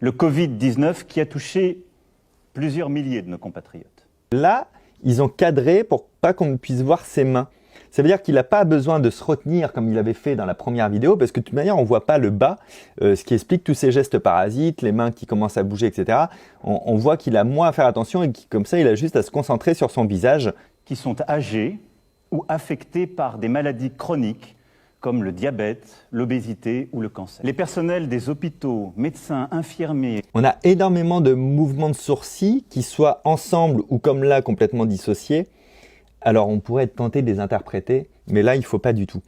le Covid-19 qui a touché plusieurs milliers de nos compatriotes. Là, ils ont cadré pour pas qu'on ne puisse voir ses mains. Ça veut dire qu'il n'a pas besoin de se retenir comme il avait fait dans la première vidéo, parce que de toute manière, on ne voit pas le bas, ce qui explique tous ces gestes parasites, les mains qui commencent à bouger, etc. On voit qu'il a moins à faire attention et que comme ça, il a juste à se concentrer sur son visage. Qui sont âgés ou affectés par des maladies chroniques comme le diabète, l'obésité ou le cancer. Les personnels des hôpitaux, médecins, infirmiers. On a énormément de mouvements de sourcils qui soient ensemble ou comme là complètement dissociés. Alors on pourrait être tenté de les interpréter, mais là il ne faut pas du tout.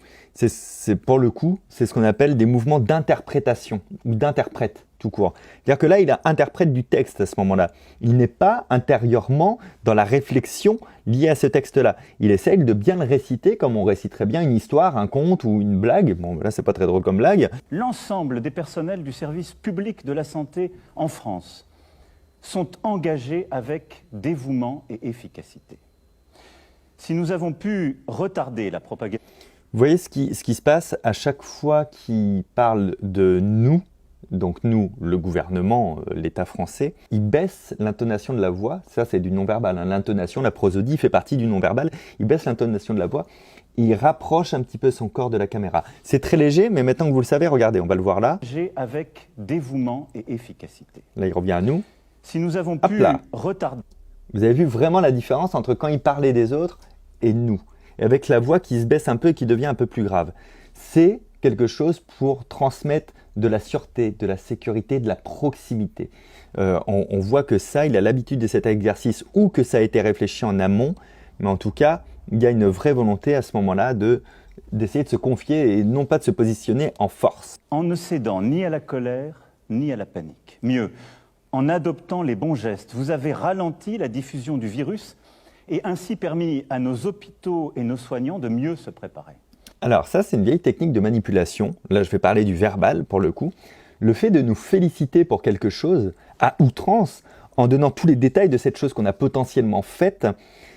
Pour le coup, c'est ce qu'on appelle des mouvements d'interprétation ou d'interprète tout court. C'est-à-dire que là il interprète du texte à ce moment-là. Il n'est pas intérieurement dans la réflexion liée à ce texte-là. Il essaye de bien le réciter comme on réciterait bien une histoire, un conte ou une blague. Bon là c'est pas très drôle comme blague. L'ensemble des personnels du service public de la santé en France sont engagés avec dévouement et efficacité. Si nous avons pu retarder la propagation... Vous voyez ce qui se passe à chaque fois qu'il parle de nous, donc nous, le gouvernement, l'État français, il baisse l'intonation de la voix, ça c'est du non-verbal, hein. L'intonation, la prosodie fait partie du non-verbal, il baisse l'intonation de la voix, il rapproche un petit peu son corps de la caméra. C'est très léger, mais maintenant que vous le savez, regardez, on va le voir là. Avec dévouement et efficacité. Là il revient à nous. Si nous avons pu retarder... Vous avez vu vraiment la différence entre quand il parlait des autres et nous, et avec la voix qui se baisse un peu et qui devient un peu plus grave. C'est quelque chose pour transmettre de la sûreté, de la sécurité, de la proximité. On voit que ça, il a l'habitude de cet exercice ou que ça a été réfléchi en amont, mais en tout cas, il y a une vraie volonté à ce moment-là d'essayer de se confier et non pas de se positionner en force. En ne cédant ni à la colère, ni à la panique. Mieux, en adoptant les bons gestes, vous avez ralenti la diffusion du virus et ainsi permis à nos hôpitaux et nos soignants de mieux se préparer. Alors ça, c'est une vieille technique de manipulation. Là, je vais parler du verbal pour le coup. Le fait de nous féliciter pour quelque chose à outrance, en donnant tous les détails de cette chose qu'on a potentiellement faite,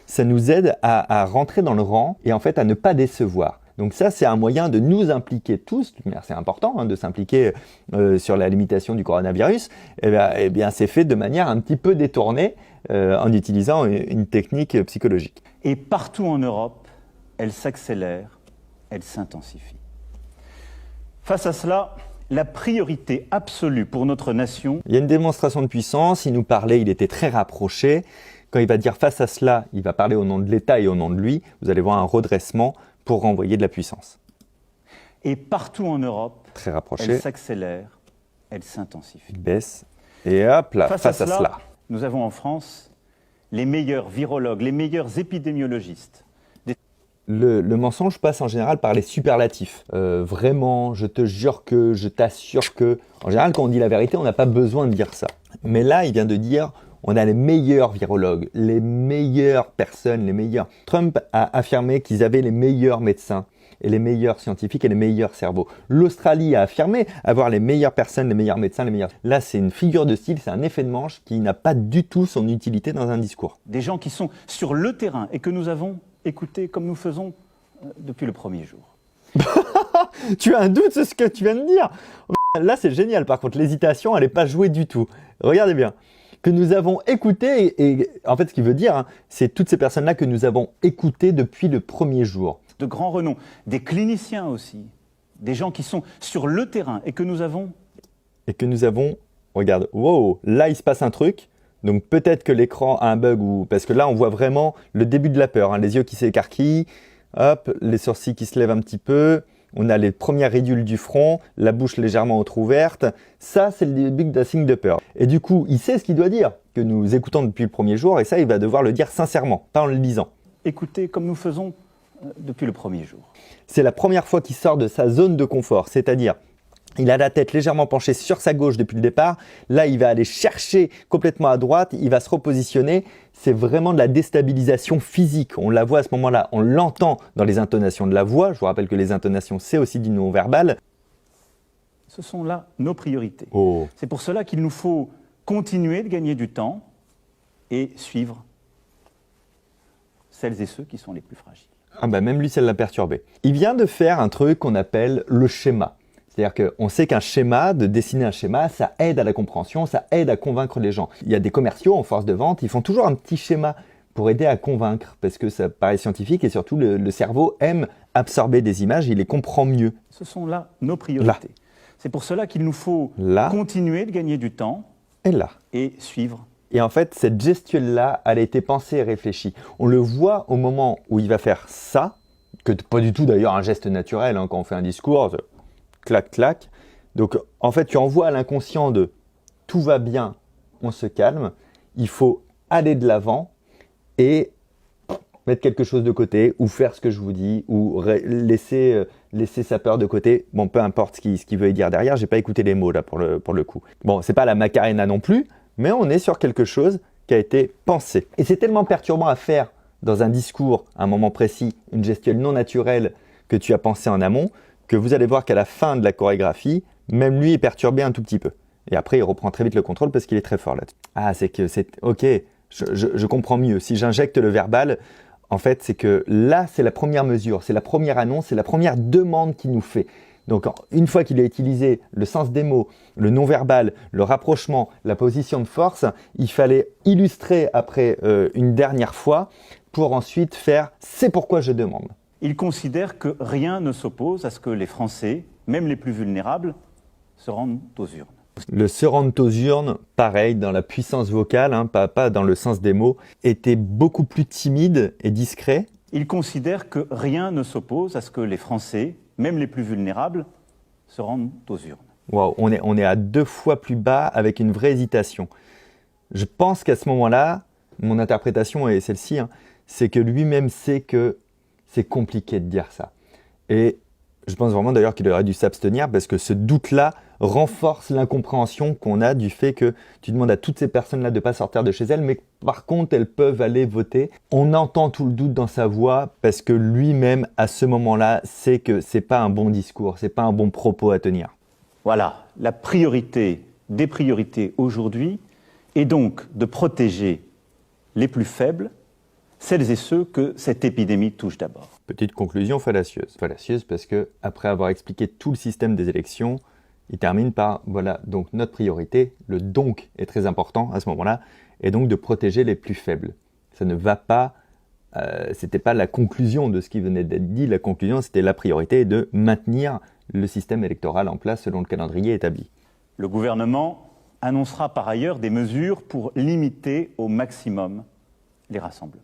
ça nous aide à rentrer dans le rang et en fait à ne pas décevoir. Donc ça, c'est un moyen de nous impliquer tous, c'est important de s'impliquer sur la limitation du coronavirus, eh bien c'est fait de manière un petit peu détournée en utilisant une technique psychologique. Et partout en Europe, elle s'accélère, elle s'intensifie. Face à cela, la priorité absolue pour notre nation... Il y a une démonstration de puissance, il nous parlait, il était très rapproché. Quand il va dire face à cela, il va parler au nom de l'État et au nom de lui, vous allez voir un redressement pour renvoyer de la puissance. Et partout en Europe, très rapproché, elle s'accélère, elle s'intensifie. Il baisse, et hop là, face à cela. Nous avons en France les meilleurs virologues, les meilleurs épidémiologistes. Le mensonge passe en général par les superlatifs. Vraiment, je te jure que, je t'assure que... En général, quand on dit la vérité, on n'a pas besoin de dire ça. Mais là, il vient de dire... On a les meilleurs virologues, les meilleures personnes, les meilleurs. Trump a affirmé qu'ils avaient les meilleurs médecins et les meilleurs scientifiques et les meilleurs cerveaux. L'Australie a affirmé avoir les meilleures personnes, les meilleurs médecins, les meilleurs... Là, c'est une figure de style, c'est un effet de manche qui n'a pas du tout son utilité dans un discours. Des gens qui sont sur le terrain et que nous avons écoutés comme nous faisons depuis le premier jour. Tu as un doute sur ce que tu viens de dire? Là, c'est génial. Par contre, l'hésitation, elle n'est pas jouée du tout. Regardez bien. Que nous avons écouté, et en fait ce qu'il veut dire, c'est toutes ces personnes-là que nous avons écoutées depuis le premier jour. De grands renoms, des cliniciens aussi, des gens qui sont sur le terrain et que nous avons... Regarde, wow, là il se passe un truc, donc peut-être que l'écran a un bug, parce que là on voit vraiment le début de la peur, les yeux qui s'écarquillent, hop, les sourcils qui se lèvent un petit peu... On a les premières ridules du front, la bouche légèrement entrouverte. Ça, c'est le début d'un signe de peur. Et du coup, il sait ce qu'il doit dire, que nous écoutons depuis le premier jour, et ça, il va devoir le dire sincèrement, pas en le disant. Écoutez comme nous faisons depuis le premier jour. C'est la première fois qu'il sort de sa zone de confort, c'est-à-dire, il a la tête légèrement penchée sur sa gauche depuis le départ. Là, il va aller chercher complètement à droite, il va se repositionner. C'est vraiment de la déstabilisation physique. On la voit à ce moment-là, on l'entend dans les intonations de la voix. Je vous rappelle que les intonations, c'est aussi du non-verbal. Ce sont là nos priorités. Oh. C'est pour cela qu'il nous faut continuer de gagner du temps et suivre celles et ceux qui sont les plus fragiles. Ah bah même lui, ça l'a perturbé. Il vient de faire un truc qu'on appelle le schéma. C'est-à-dire qu'on sait qu'un schéma, de dessiner un schéma, ça aide à la compréhension, ça aide à convaincre les gens. Il y a des commerciaux en force de vente, ils font toujours un petit schéma pour aider à convaincre, parce que ça paraît scientifique et surtout le cerveau aime absorber des images, il les comprend mieux. Ce sont là nos priorités. C'est pour cela qu'il nous faut continuer de gagner du temps et suivre. Et en fait, cette gestuelle-là, elle a été pensée et réfléchie. On le voit au moment où il va faire ça, que pas du tout d'ailleurs un geste naturel, hein, quand on fait un discours, clac, clac. Donc en fait, tu envoies à l'inconscient de tout va bien, on se calme, il faut aller de l'avant et mettre quelque chose de côté ou faire ce que je vous dis ou laisser sa peur de côté. Bon, peu importe ce qu'il veut dire derrière, j'ai pas écouté les mots là pour le coup. Bon, c'est pas la Macarena non plus, mais on est sur quelque chose qui a été pensé. Et c'est tellement perturbant à faire dans un discours, à un moment précis, une gestuelle non naturelle que tu as pensé en amont, que vous allez voir qu'à la fin de la chorégraphie, même lui est perturbé un tout petit peu. Et après, il reprend très vite le contrôle parce qu'il est très fort là-dessus. Ah, c'est que c'est... Ok, je comprends mieux. Si j'injecte le verbal, en fait, c'est que là, c'est la première mesure, c'est la première annonce, c'est la première demande qu'il nous fait. Donc, une fois qu'il a utilisé le sens des mots, le non-verbal, le rapprochement, la position de force, il fallait illustrer après une dernière fois pour ensuite faire « c'est pourquoi je demande ». Il considère que rien ne s'oppose à ce que les Français, même les plus vulnérables, se rendent aux urnes. Le se rendre aux urnes, pareil, dans la puissance vocale, hein, pas dans le sens des mots, était beaucoup plus timide et discret. Il considère que rien ne s'oppose à ce que les Français, même les plus vulnérables, se rendent aux urnes. Wow, on est à 2 fois plus bas avec une vraie hésitation. Je pense qu'à ce moment-là, mon interprétation est celle-ci, hein, c'est que lui-même sait que c'est compliqué de dire ça. Et je pense vraiment d'ailleurs qu'il aurait dû s'abstenir parce que ce doute-là renforce l'incompréhension qu'on a du fait que tu demandes à toutes ces personnes-là de ne pas sortir de chez elles, mais par contre, elles peuvent aller voter. On entend tout le doute dans sa voix parce que lui-même, à ce moment-là, sait que ce n'est pas un bon discours, ce n'est pas un bon propos à tenir. Voilà, la priorité des priorités aujourd'hui est donc de protéger les plus faibles, celles et ceux que cette épidémie touche d'abord. Petite conclusion fallacieuse. Fallacieuse parce que après avoir expliqué tout le système des élections, il termine par, voilà, donc notre priorité, le donc est très important à ce moment-là, et donc de protéger les plus faibles. Ça ne va pas, c'était pas la conclusion de ce qui venait d'être dit, la conclusion c'était la priorité de maintenir le système électoral en place selon le calendrier établi. Le gouvernement annoncera par ailleurs des mesures pour limiter au maximum les rassemblements.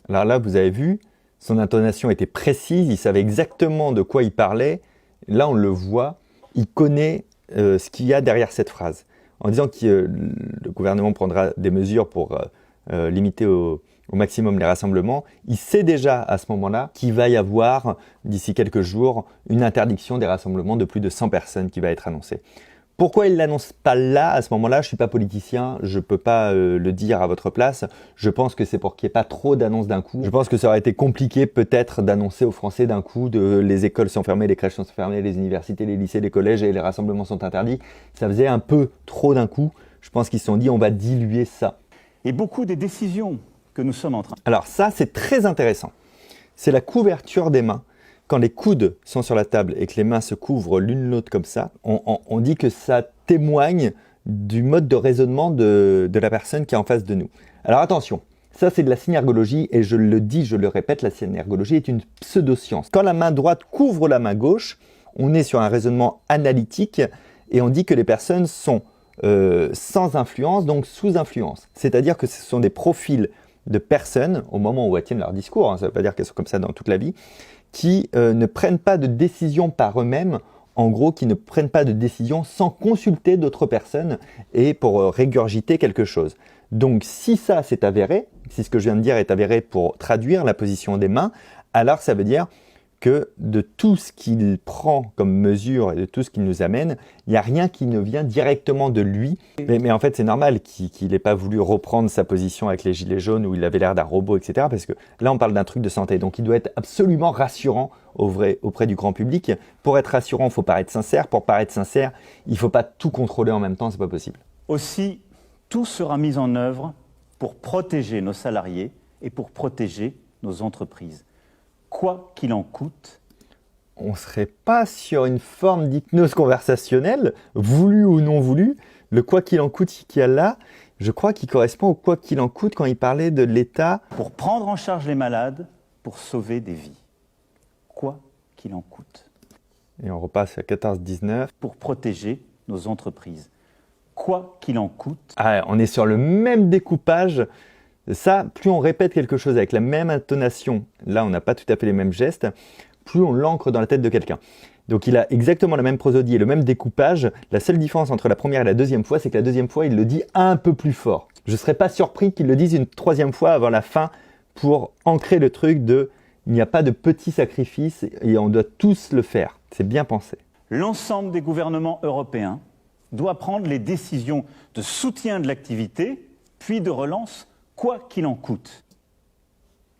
Alors là, vous avez vu, son intonation était précise, il savait exactement de quoi il parlait. Là, on le voit, il connaît ce qu'il y a derrière cette phrase. En disant que le gouvernement prendra des mesures pour limiter au maximum les rassemblements, il sait déjà à ce moment-là qu'il va y avoir, d'ici quelques jours, une interdiction des rassemblements de plus de 100 personnes qui va être annoncée. Pourquoi il ne l'annonce pas là, à ce moment-là? Je ne suis pas politicien, je ne peux pas le dire à votre place. Je pense que c'est pour qu'il n'y ait pas trop d'annonces d'un coup. Je pense que ça aurait été compliqué peut-être d'annoncer aux Français d'un coup les écoles sont fermées, les crèches sont fermées, les universités, les lycées, les collèges et les rassemblements sont interdits. Ça faisait un peu trop d'un coup. Je pense qu'ils se sont dit on va diluer ça. Et beaucoup des décisions que nous sommes en train. Alors ça, c'est très intéressant. C'est la couverture des mains. Quand les coudes sont sur la table et que les mains se couvrent l'une l'autre comme ça, on dit que ça témoigne du mode de raisonnement de la personne qui est en face de nous. Alors attention, ça c'est de la synergologie et je le dis, je le répète, la synergologie est une pseudo-science. Quand la main droite couvre la main gauche, on est sur un raisonnement analytique et on dit que les personnes sont sans influence, donc sous influence. C'est-à-dire que ce sont des profils de personnes, au moment où elles tiennent leur discours, hein, ça ne veut pas dire qu'elles sont comme ça dans toute la vie, qui ne prennent pas de décision par eux-mêmes, en gros, qui ne prennent pas de décision sans consulter d'autres personnes et pour régurgiter quelque chose. Donc, si ça s'est avéré, si ce que je viens de dire est avéré pour traduire la position des mains, alors ça veut dire que de tout ce qu'il prend comme mesure et de tout ce qu'il nous amène, il n'y a rien qui ne vient directement de lui. Mais en fait, c'est normal qu'il n'ait pas voulu reprendre sa position avec les gilets jaunes où il avait l'air d'un robot, etc. Parce que là, on parle d'un truc de santé. Donc, il doit être absolument rassurant auprès du grand public. Pour être rassurant, il faut paraître sincère. Pour paraître sincère, il ne faut pas tout contrôler en même temps, ce n'est pas possible. Aussi, tout sera mis en œuvre pour protéger nos salariés et pour protéger nos entreprises. Quoi qu'il en coûte, on ne serait pas sur une forme d'hypnose conversationnelle, voulu ou non voulu. Le quoi qu'il en coûte qu'il y a là, je crois qu'il correspond au quoi qu'il en coûte quand il parlait de l'État. Pour prendre en charge les malades, pour sauver des vies. Quoi qu'il en coûte. Et on repasse à 14-19. Pour protéger nos entreprises. Quoi qu'il en coûte. Ah, on est sur le même découpage. Ça, plus on répète quelque chose avec la même intonation, là on n'a pas tout à fait les mêmes gestes, plus on l'ancre dans la tête de quelqu'un. Donc il a exactement la même prosodie et le même découpage. La seule différence entre la première et la deuxième fois, c'est que la deuxième fois, il le dit un peu plus fort. Je ne serais pas surpris qu'il le dise une troisième fois avant la fin pour ancrer le truc de « il n'y a pas de petits sacrifices et on doit tous le faire ». C'est bien pensé. L'ensemble des gouvernements européens doit prendre les décisions de soutien de l'activité, puis de relance, quoi qu'il en coûte.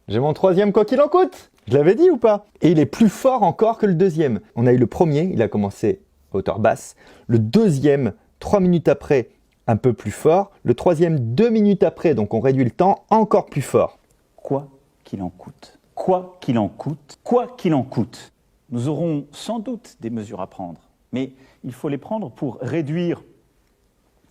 J'ai mon troisième quoi qu'il en coûte. Je l'avais dit ou pas? Et il est plus fort encore que le deuxième. On a eu le premier, il a commencé à hauteur basse. Le deuxième, 3 minutes après, un peu plus fort. Le troisième, 2 minutes après, donc on réduit le temps, encore plus fort. Quoi qu'il en coûte. Quoi qu'il en coûte. Quoi qu'il en coûte. Nous aurons sans doute des mesures à prendre, mais il faut les prendre pour réduire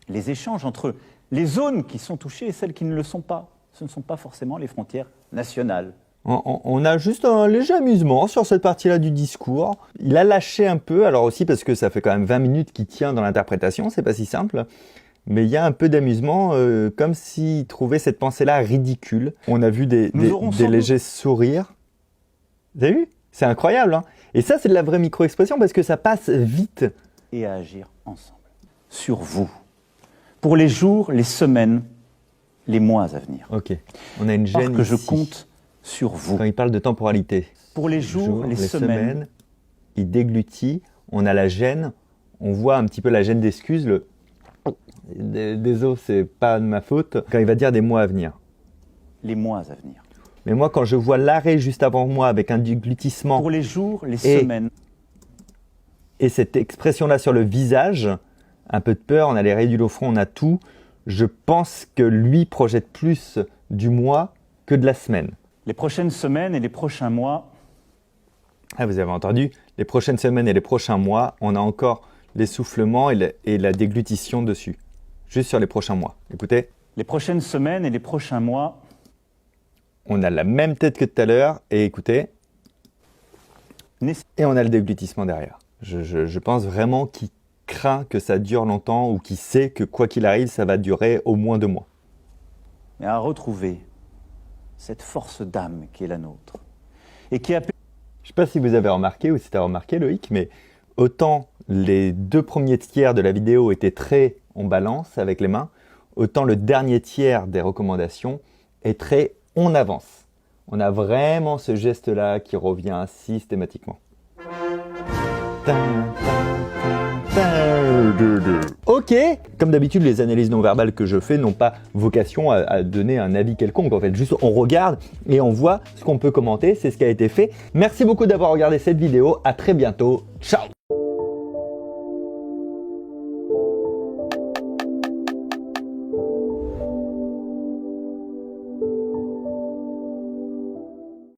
les échanges entre les zones qui sont touchées et celles qui ne le sont pas. Ce ne sont pas forcément les frontières nationales. On a juste un léger amusement sur cette partie-là du discours. Il a lâché un peu, alors aussi parce que ça fait quand même 20 minutes qu'il tient dans l'interprétation, c'est pas si simple. Mais il y a un peu d'amusement, comme s'il trouvait cette pensée-là ridicule. On a vu des légers sourires. Vous avez vu? C'est incroyable, hein? Et ça, c'est de la vraie micro-expression parce que ça passe vite. Et à agir ensemble. Sur vous. Pour les jours, les semaines, les mois à venir. Ok, on a une gêne Parce que je ici. compte sur vous. Quand il parle de temporalité. Pour les jours, les semaines. Il déglutit, on a la gêne, on voit un petit peu la gêne d'excuse, le désolé, c'est pas de ma faute, quand il va dire des mois à venir. Les mois à venir. Mais moi, quand je vois l'arrêt juste avant moi avec un déglutissement. Pour les jours, les semaines. Et cette expression-là sur le visage, un peu de peur, on a les raies au front, on a tout. Je pense que lui projette plus du mois que de la semaine. Les prochaines semaines et les prochains mois. Ah, vous avez entendu, les prochaines semaines et les prochains mois, on a encore l'essoufflement et la déglutition dessus. Juste sur les prochains mois. Écoutez. Les prochaines semaines et les prochains mois. On a la même tête que tout à l'heure et écoutez. Et on a le déglutissement derrière. Je pense vraiment qu'il craint que ça dure longtemps ou qu'il sait que quoi qu'il arrive, ça va durer au moins 2 mois. Et à retrouver cette force d'âme qui est la nôtre. Et qui a... Je ne sais pas si vous avez remarqué ou si tu as remarqué Loïc, mais autant les 2 premiers tiers de la vidéo étaient très on balance avec les mains, autant le dernier tiers des recommandations est très on avance. On a vraiment ce geste-là qui revient systématiquement. Ok, comme d'habitude, les analyses non verbales que je fais n'ont pas vocation à donner un avis quelconque. En fait, juste on regarde et on voit ce qu'on peut commenter. C'est ce qui a été fait. Merci beaucoup d'avoir regardé cette vidéo. À très bientôt. Ciao!